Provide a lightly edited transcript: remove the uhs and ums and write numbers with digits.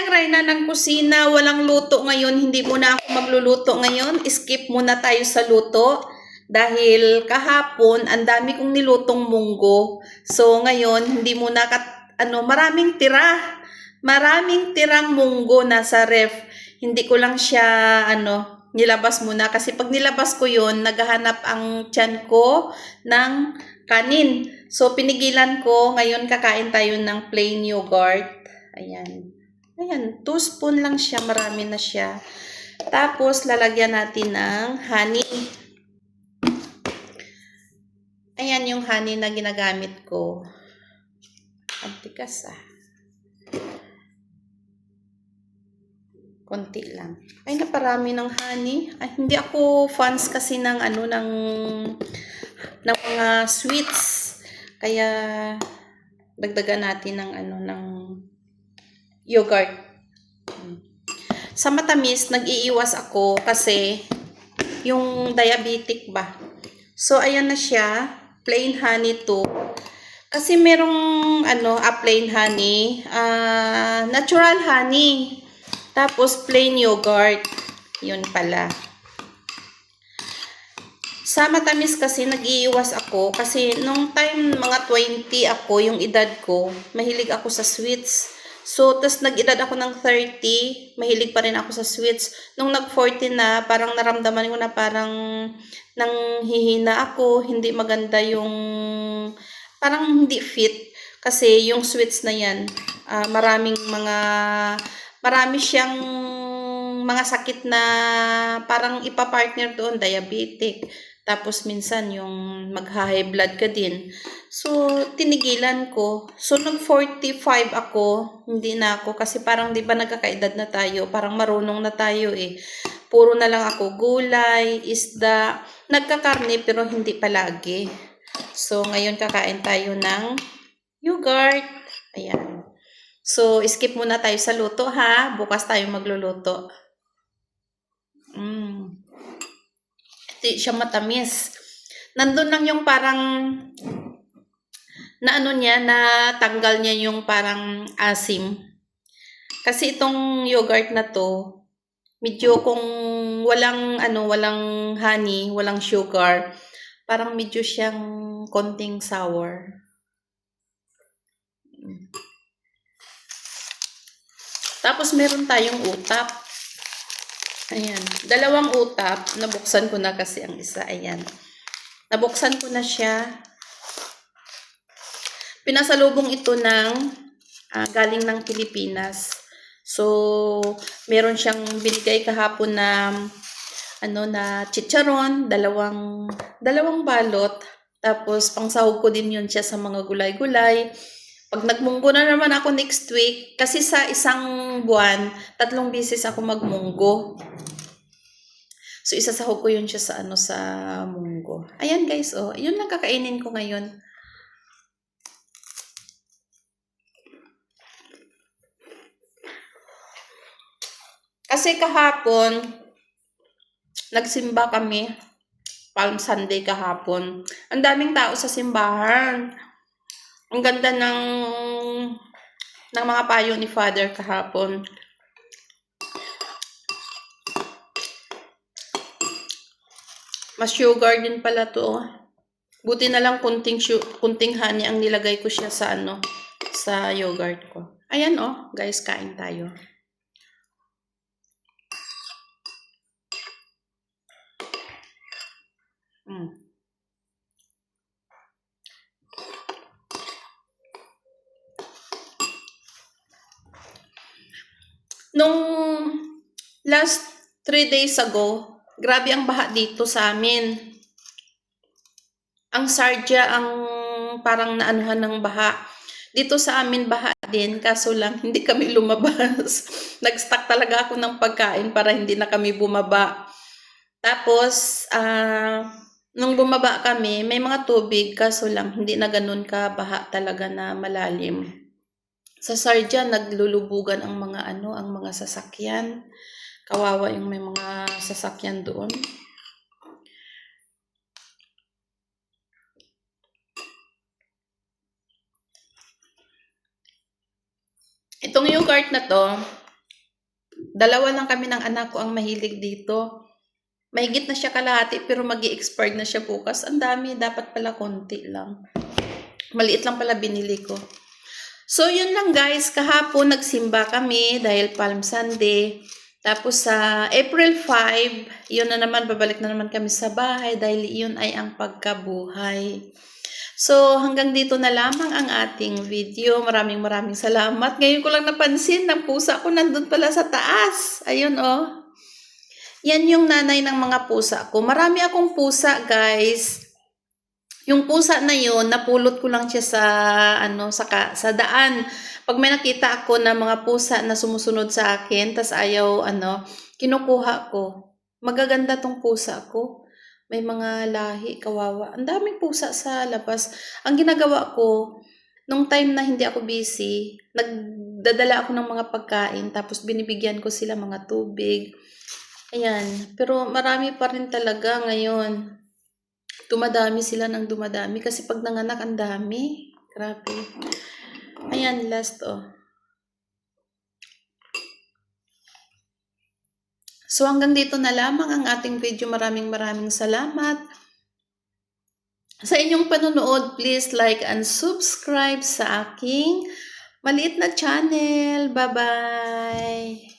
Ayan, Reyna ng kusina, walang luto ngayon, hindi muna ako magluluto ngayon, skip muna tayo sa luto. Dahil kahapon, ang dami kong nilutong munggo. So ngayon, hindi muna, maraming tira. Maraming tirang munggo nasa ref. Hindi ko lang siya, nilabas muna. Kasi pag nilabas ko yon, naghahanap ang tiyan ko ng kanin. So pinigilan ko, ngayon kakain tayo ng plain yogurt. Ayan. Ayan, 2 spoon lang siya, marami na siya. Tapos, lalagyan natin ng honey. Ayan yung honey na ginagamit ko. Antikas konti lang. Ay, naparami ng honey. Ay, hindi ako fans kasi ng ng mga sweets. Kaya, dagdagan natin ng yogurt. Sa matamis, nag-iiwas ako kasi yung diabetic ba. So, ayan na siya. Plain honey to. Kasi merong, plain honey. Natural honey. Tapos, plain yogurt. Yun pala. Sa matamis kasi, nag-iiwas ako. Kasi, nung time mga 20 ako, yung edad ko, mahilig ako sa sweets. So, tas nag-edad ako ng 30, mahilig pa rin ako sa sweets. Nung nag-40 na, parang naramdaman ko na parang nanghihina ako, hindi maganda yung, parang hindi fit. Kasi yung sweets na yan, marami siyang mga sakit na parang ipapartner doon, diabetic. Tapos minsan yung magha-high blood ka din. So, tinigilan ko. So, nung 45 ako, hindi na ako. Kasi parang di ba nagkakaedad na tayo, parang marunong na tayo eh. Puro na lang ako gulay, isda, nagkakarne pero hindi palagi. So, ngayon kakain tayo ng yogurt. Ayan. So, skip muna tayo sa luto ha. Bukas tayo magluluto. Hindi siya matamis. Nandun lang yung parang natanggal niya yung parang asim. Kasi itong yogurt na to, medyo kung walang honey, walang sugar, parang medyo siyang konting sour. Tapos meron tayong utap. Ayan, 2 utap, nabuksan ko na kasi ang isa, ayan. Nabuksan ko na siya. Pinasalubong ito ng galing ng Pilipinas. So, meron siyang binigay kahapon na na chicharon, dalawang balot. Tapos pangsahog ko din yun siya sa mga gulay-gulay. Pag nagmunggo na naman ako next week, kasi sa isang buwan, 3 beses ako magmunggo. So, isasahog ko yun siya sa sa munggo. Ayan guys, yun lang kakainin ko ngayon. Kasi kahapon, nagsimba kami. Palm Sunday kahapon. Ang daming tao sa simbahan. Ang ganda ng mga payo ni Father kahapon. Mas sugar din pala to. Buti na lang kunting honey ang nilagay ko siya sa sa yogurt ko. Ayan guys, kain tayo. Nung last 3 days ago, grabe ang baha dito sa amin. Ang Sardia ang parang naanuhan ng baha. Dito sa amin baha din, kaso lang hindi kami lumabas. Nag-stock talaga ako ng pagkain para hindi na kami bumaba. Tapos, nung bumaba kami, may mga tubig, kaso lang hindi na ganun ka baha talaga na malalim. Sa Sardia, naglulubugan ang mga ang mga sasakyan. Kawawa yung may mga sasakyan doon. Itong yogurt na to, Dalawa lang kami ng anak ko ang mahilig dito. Mahigit na siya kalahati pero magi-expire na siya bukas. Ang dami, dapat pala konti lang. Maliit lang pala binili ko. So, yun lang guys. Kahapon nagsimba kami dahil Palm Sunday. Tapos sa April 5, yun na naman, babalik na naman kami sa bahay dahil yun ay ang pagkabuhay. So, hanggang dito na lamang ang ating video. Maraming salamat. Ngayon ko lang napansin, ng pusa ko nandun pala sa taas. Ayun, oh. Yan yung nanay ng mga pusa ko. Marami akong pusa, guys. Yung pusa na yun, napulot ko lang siya sa daan. Pag may nakita ako na mga pusa na sumusunod sa akin, tas ayaw, kinukuha ko. Magaganda tong pusa ko. May mga lahi, kawawa. Ang daming pusa sa labas. Ang ginagawa ko, nung time na hindi ako busy, nagdadala ako ng mga pagkain, tapos binibigyan ko sila mga tubig. Ayan. Pero marami pa rin talaga ngayon. Dumadami sila ng dumadami. Kasi pag nanganak, ang dami. Grabe. Ayan, last, oh. So, hanggang dito na lamang ang ating video. Maraming salamat sa inyong panonood. Please like and subscribe sa aking maliit na channel. Bye-bye!